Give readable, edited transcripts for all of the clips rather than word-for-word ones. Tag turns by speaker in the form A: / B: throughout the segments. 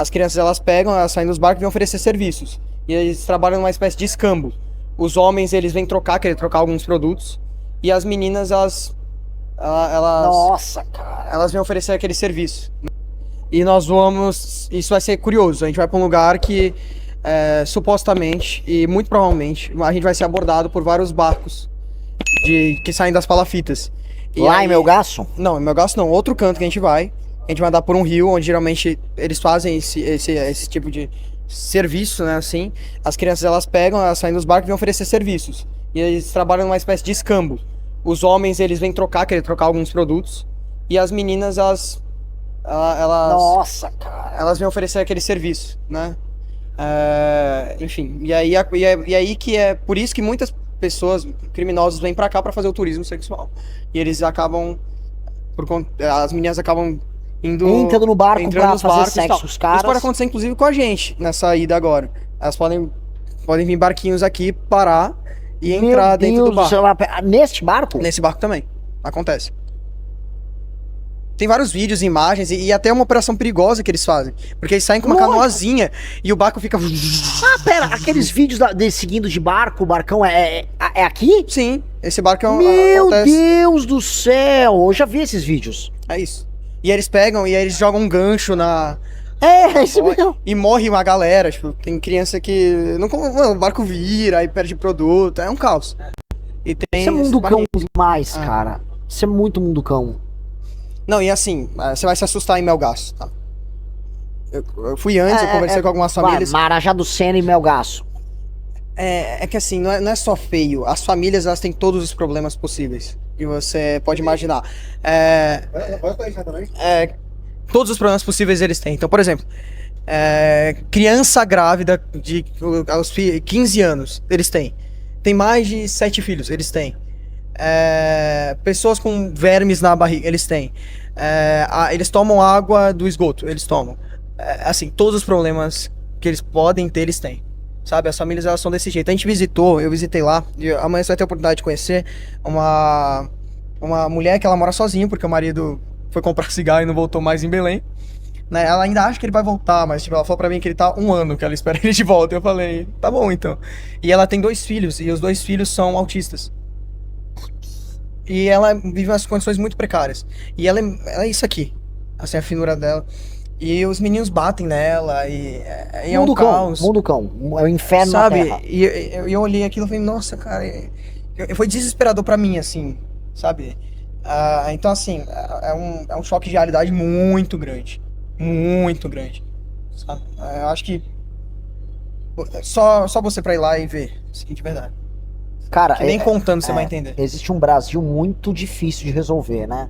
A: as crianças elas pegam, elas saem dos barcos e vêm oferecer serviços. E eles trabalham numa espécie de escambo. Os homens, eles vêm querer trocar alguns produtos. E as meninas, elas
B: Nossa, cara.
A: elas vêm oferecer aquele serviço. E nós vamos... Isso vai ser curioso. A gente vai pra um lugar que, supostamente, e muito provavelmente, a gente vai ser abordado por vários barcos que saem das palafitas. E
B: Lá
A: aí,
B: em Melgaço?
A: Não, em Melgaço não. Outro canto que a gente vai andar por um rio, onde geralmente eles fazem esse tipo de serviço, né, assim. As crianças, elas pegam, elas saem dos barcos e vêm oferecer serviços. E eles trabalham numa espécie de escambo. Os homens, eles vêm querer trocar alguns produtos. E as meninas, elas
B: Nossa, cara.
A: elas vêm oferecer aquele serviço, né? Enfim, e aí que é por isso que muitas pessoas criminosos vêm pra cá pra fazer o turismo sexual. E eles acabam, as meninas acabam
B: Entrando no barco
A: entrando
B: pra
A: nos
B: fazer
A: barcos e
B: sexo
A: tal.
B: com os caras.
A: Isso pode acontecer inclusive com a gente nessa ida agora. Elas podem vir barquinhos aqui, parar e entrar dentro do barco.
B: Neste barco?
A: Nesse barco também. Acontece. Tem vários vídeos, imagens e até uma operação perigosa que eles fazem. Porque eles saem com uma canoazinha e o barco fica...
B: Ah, pera, aqueles vídeos deles seguindo de barco, o barcão é aqui?
A: Sim, esse barco é um...
B: Meu Deus do céu, eu já vi esses vídeos.
A: É isso. E eles pegam e aí eles jogam um gancho na...
B: É isso mesmo.
A: E morre uma galera, tipo, tem criança que... Mano, o barco vira, aí perde produto, é um caos. E tem
B: Isso é mundo cão demais,
A: Ah.
B: cara. Isso é muito mundo cão.
A: Não, e assim, você vai se assustar em Melgaço, tá? Eu fui antes, eu conversei com algumas famílias.
B: Marajá do Sena e Melgaço.
A: É que assim, não é só feio. As famílias, elas têm todos os problemas possíveis. E você pode imaginar. Todos os problemas possíveis eles têm. Então, por exemplo, criança grávida aos 15 anos, eles têm. Tem mais de 7 filhos, eles têm. Pessoas com vermes na barriga, eles têm. Eles tomam água do esgoto, eles tomam. Assim, todos os problemas que eles podem ter, eles têm. Sabe, as famílias, elas são desse jeito. Eu visitei lá, e amanhã você vai ter a oportunidade de conhecer uma mulher que ela mora sozinha, porque o marido foi comprar cigarro e não voltou mais em Belém. Né? Ela ainda acha que ele vai voltar, mas tipo, ela falou pra mim que ele tá 1 ano, que ela espera ele de volta. Eu falei, tá bom então. E ela tem 2 filhos, e os 2 filhos são autistas. E ela vive umas condições muito precárias. E ela é isso aqui, assim, a finura dela. E os meninos batem nela, e é um caos.
B: Mundo cão, é o inferno,
A: sabe?
B: na terra.
A: E eu olhei aquilo e falei, nossa, cara, foi desesperador pra mim, assim, sabe? Então, assim, é um choque de realidade muito grande. Muito grande, sabe? Eu acho que só você pra ir lá e ver, assim, de verdade.
B: Cara,
A: Que nem contando você vai entender.
B: Existe um Brasil muito difícil de resolver, né?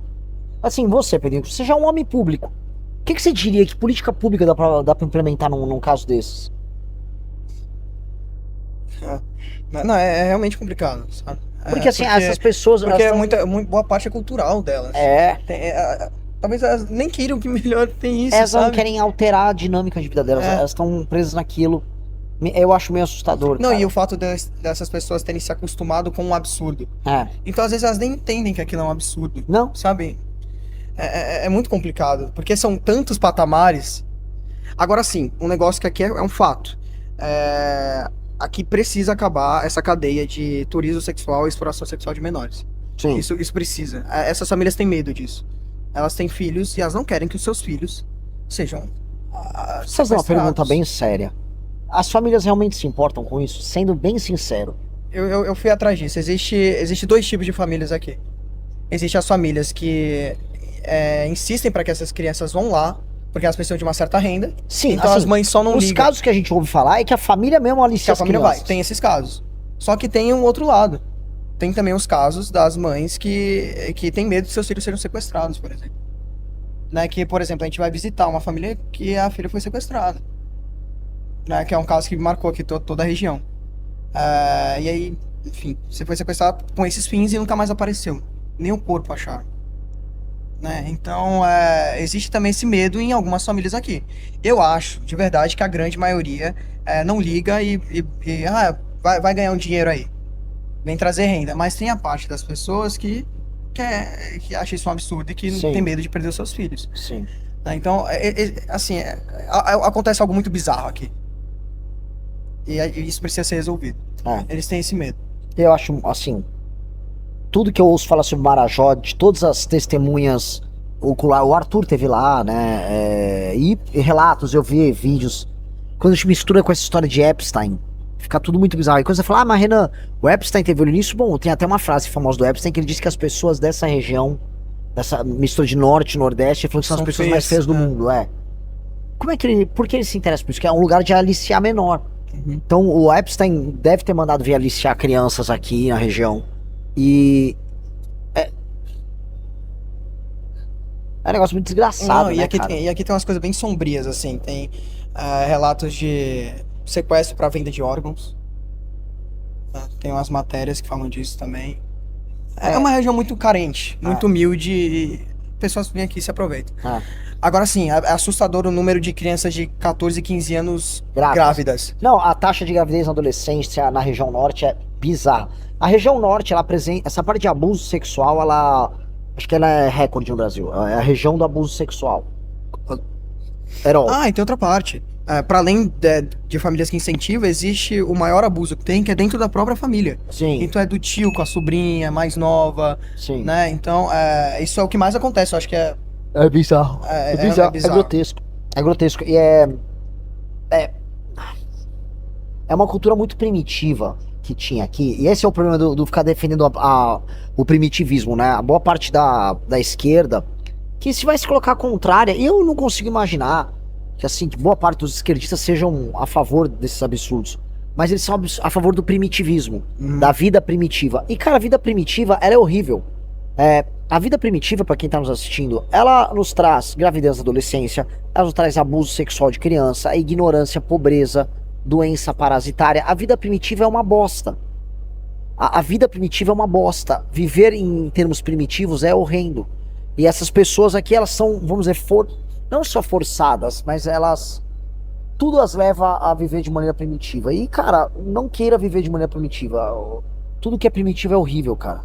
B: Assim, você, Pedrinho, você já é um homem público. O que você diria que política pública dá pra implementar num caso desses?
A: Não, é realmente complicado, sabe?
B: Porque assim, essas pessoas...
A: Porque
B: elas tão-
A: muito boa parte é cultural delas. Talvez elas nem queiram que melhor tem isso,
B: Elas não
A: sabe?
B: querem alterar a dinâmica de vida delas, elas estão presas naquilo. Eu acho meio assustador,
A: Não,
B: cara.
A: e o fato dessas pessoas terem se acostumado com um absurdo. Então, às vezes, elas nem entendem que aquilo é um absurdo.
B: Não.
A: Sabe? É muito complicado, porque são tantos patamares. Agora sim, um negócio que aqui é um fato. Aqui precisa acabar essa cadeia de turismo sexual e exploração sexual de menores.
B: Sim.
A: Isso precisa. Essas famílias têm medo disso. Elas têm filhos e elas não querem que os seus filhos sejam
B: Deixa eu fazer uma pergunta bem séria. As famílias realmente se importam com isso? Sendo bem sincero.
A: Eu fui atrás disso. Existe 2 tipos de famílias aqui. Existem as famílias que insistem para que essas crianças vão lá, porque elas precisam de uma certa renda.
B: Sim,
A: então
B: assim,
A: as mães só não ligam.
B: Os casos que a gente ouve falar é que a família mesmo alicia
A: Que a
B: as
A: família
B: crianças.
A: vai. Tem esses casos. Só que tem um outro lado. Tem também os casos das mães que têm medo de seus filhos serem sequestrados, por exemplo. Né? Que, por exemplo, a gente vai visitar uma família que a filha foi sequestrada. Né? Que é um caso que marcou aqui toda a região. E aí, enfim, você foi sequestrado com esses fins e nunca mais apareceu. Nem o corpo acharam. Né? Então, existe também esse medo em algumas famílias aqui. Eu acho, de verdade, que a grande maioria não liga e vai ganhar um dinheiro aí. Vem trazer renda. Mas tem a parte das pessoas que acha isso um absurdo e que
B: Sim.
A: tem medo de perder os seus filhos.
B: Sim.
A: Né? Então, assim, acontece algo muito bizarro aqui. E isso precisa ser resolvido. Eles têm esse medo.
B: Eu acho, assim, tudo que eu ouço falar sobre Marajó, de todas as testemunhas oculares, o Arthur teve lá, né, e relatos, eu vi vídeos, quando a gente mistura com essa história de Epstein, fica tudo muito bizarro. E quando você fala, mas Renan, o Epstein teve olho nisso, bom, tem até uma frase famosa do Epstein que ele disse que as pessoas dessa região, dessa mistura de norte e nordeste, ele falou que são as pessoas mais feias do mundo, por que ele se interessa por isso? Que é um lugar de aliciar menor. Então o Epstein deve ter mandado vir aliciar crianças aqui na região. E é um negócio muito desgraçado.
A: Não,
B: né,
A: e aqui tem umas coisas bem sombrias, assim. Tem relatos de sequestro para venda de órgãos. Tem umas matérias que falam disso também. É uma região muito carente, muito humilde, e pessoas vêm aqui e se aproveitam. Agora sim, é assustador o número de crianças de 14 e 15 anos grávidas.
B: Não, a taxa de gravidez na adolescência na região norte é bizarra. A região norte, ela apresenta essa parte de abuso sexual, acho que ela é recorde no Brasil. É a região do abuso sexual.
A: E tem outra parte. Para além de famílias que incentivam, existe o maior abuso que tem, que é dentro da própria família.
B: Sim.
A: Então é do tio com a sobrinha mais nova.
B: Sim.
A: Né? Então, isso é o que mais acontece. Eu acho que é
B: bizarro. É grotesco. É grotesco. E é uma cultura muito primitiva que tinha aqui. E esse é o problema do ficar defendendo o primitivismo, né? A boa parte da esquerda, que se vai se colocar contrária, eu não consigo imaginar que, assim, que boa parte dos esquerdistas sejam a favor desses absurdos. Mas eles são a favor do primitivismo, da vida primitiva. E, cara, a vida primitiva, ela é horrível. A vida primitiva, pra quem tá nos assistindo, ela nos traz gravidez na adolescência, ela nos traz abuso sexual de criança, ignorância, pobreza, doença parasitária. A vida primitiva é uma bosta. A vida primitiva é uma bosta. Viver em termos primitivos é horrendo. E essas pessoas aqui, elas são, vamos dizer, não só forçadas, mas tudo as leva a viver de maneira primitiva. E, cara, não queira viver de maneira primitiva. Tudo que é primitivo é horrível, cara.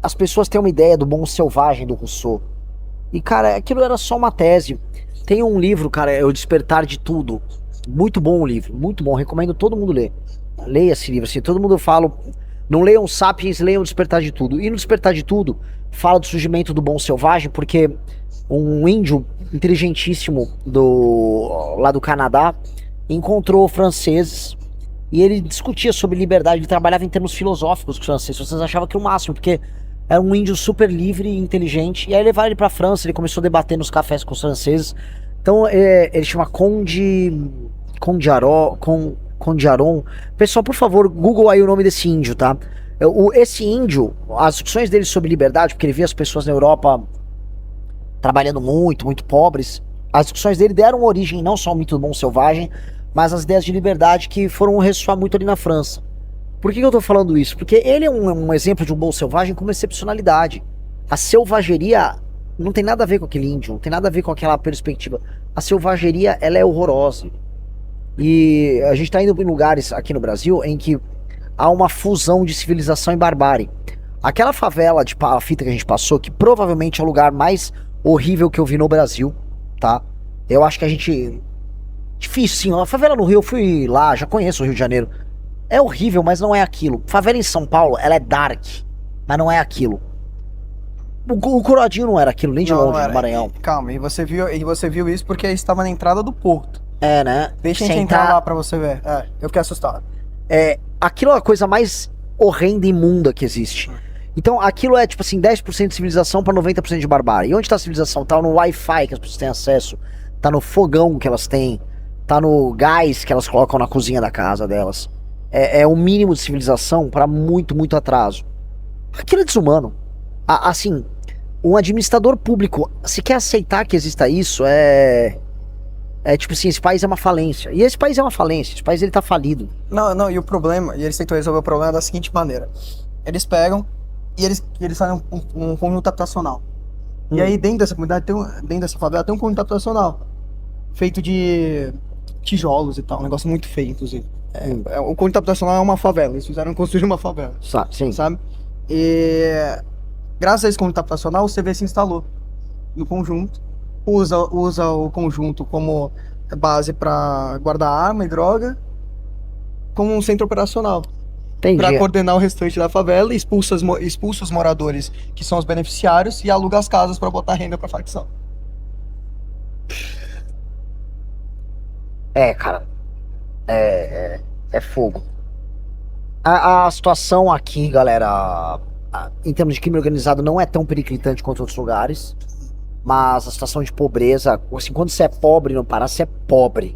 B: As pessoas têm uma ideia do bom selvagem do Rousseau. E, cara, aquilo era só uma tese. Tem um livro, cara, é O Despertar de Tudo. Muito bom o livro, muito bom. Recomendo todo mundo ler. Leia esse livro, assim. Todo mundo fala, não leiam Sapiens, leiam O Despertar de Tudo. E no Despertar de Tudo, fala do surgimento do bom selvagem, porque um índio inteligentíssimo lá do Canadá encontrou franceses e ele discutia sobre liberdade, ele trabalhava em termos filosóficos com os franceses. Vocês achavam que era o máximo, porque era um índio super livre e inteligente. E aí levaram ele pra França, ele começou a debater nos cafés com os franceses. Então ele chama Conde Aron. Pessoal, por favor, Google aí o nome desse índio, tá? Esse índio, as discussões dele sobre liberdade, porque ele via as pessoas na Europa trabalhando muito, muito pobres, as discussões dele deram origem não só ao mito do bom selvagem, mas às ideias de liberdade que foram ressoar muito ali na França. Por que eu tô falando isso? Porque ele é um exemplo de um bom selvagem com uma excepcionalidade. A selvageria não tem nada a ver com aquele índio, não tem nada a ver com aquela perspectiva. A selvageria, ela é horrorosa. E a gente tá indo em lugares aqui no Brasil em que há uma fusão de civilização e barbárie. Aquela favela de palafita que a gente passou, que provavelmente é o lugar mais horrível que eu vi no Brasil, tá? Eu acho que a gente... Difícil, sim. A favela no Rio, eu fui lá, já conheço o Rio de Janeiro. É horrível, mas não é aquilo. Favela em São Paulo, ela é dark, mas não é aquilo. O Corodinho não era aquilo, nem de longe, no Maranhão.
A: Calma, e você viu isso porque estava na entrada do porto.
B: Né?
A: Deixa a gente entrar lá pra você ver. Eu fiquei assustado.
B: Aquilo é a coisa mais horrenda e imunda que existe. Então aquilo é tipo assim, 10% de civilização pra 90% de barbárie. E onde tá a civilização? Tá no Wi-Fi que as pessoas têm acesso, tá no fogão que elas têm, tá no gás que elas colocam na cozinha da casa delas. É o mínimo de civilização pra muito, muito atraso. Aquilo é desumano. Assim, um administrador público, se quer aceitar que exista isso, tipo assim, esse país é uma falência. E esse país é uma falência, esse país ele tá falido.
A: Não, e o problema, e eles tentam resolver o problema da seguinte maneira. Eles pegam e eles fazem um conjunto habitacional. E aí dentro dessa comunidade, dentro dessa favela tem um conjunto habitacional. Feito de tijolos e tal, um negócio muito feio, inclusive. O conjunto habitacional é uma favela, eles fizeram construir uma favela.
B: Sim.
A: Sabe? E graças a esse conjunto habitacional, o CV se instalou. no conjunto, usa o conjunto como base para guardar arma e droga, como um centro operacional, para
B: Entendi.
A: coordenar o restante da favela, expulsa os moradores, que são os beneficiários, e aluga as casas para botar renda para facção.
B: Cara, é fogo. A situação aqui, galera, em termos de crime organizado, não é tão periclitante quanto outros lugares. Mas a situação de pobreza, assim, quando você é pobre no Pará, você é pobre.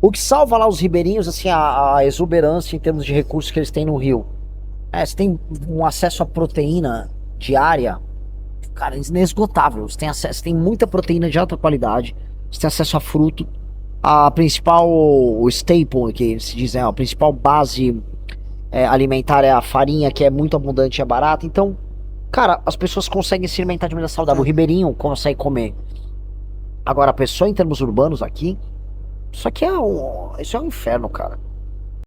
B: O que salva lá os ribeirinhos, assim, a exuberância em termos de recursos que eles têm no rio. Você tem um acesso à proteína diária, cara, inesgotável. Você tem acesso, tem muita proteína de alta qualidade. Você tem acesso a fruto. A principal, o staple, que se diz, a principal base alimentar é a farinha, que é muito abundante e é barata. Então, cara, as pessoas conseguem se alimentar de maneira saudável. O ribeirinho consegue comer. Agora, a pessoa em termos urbanos aqui, isso é um inferno, cara.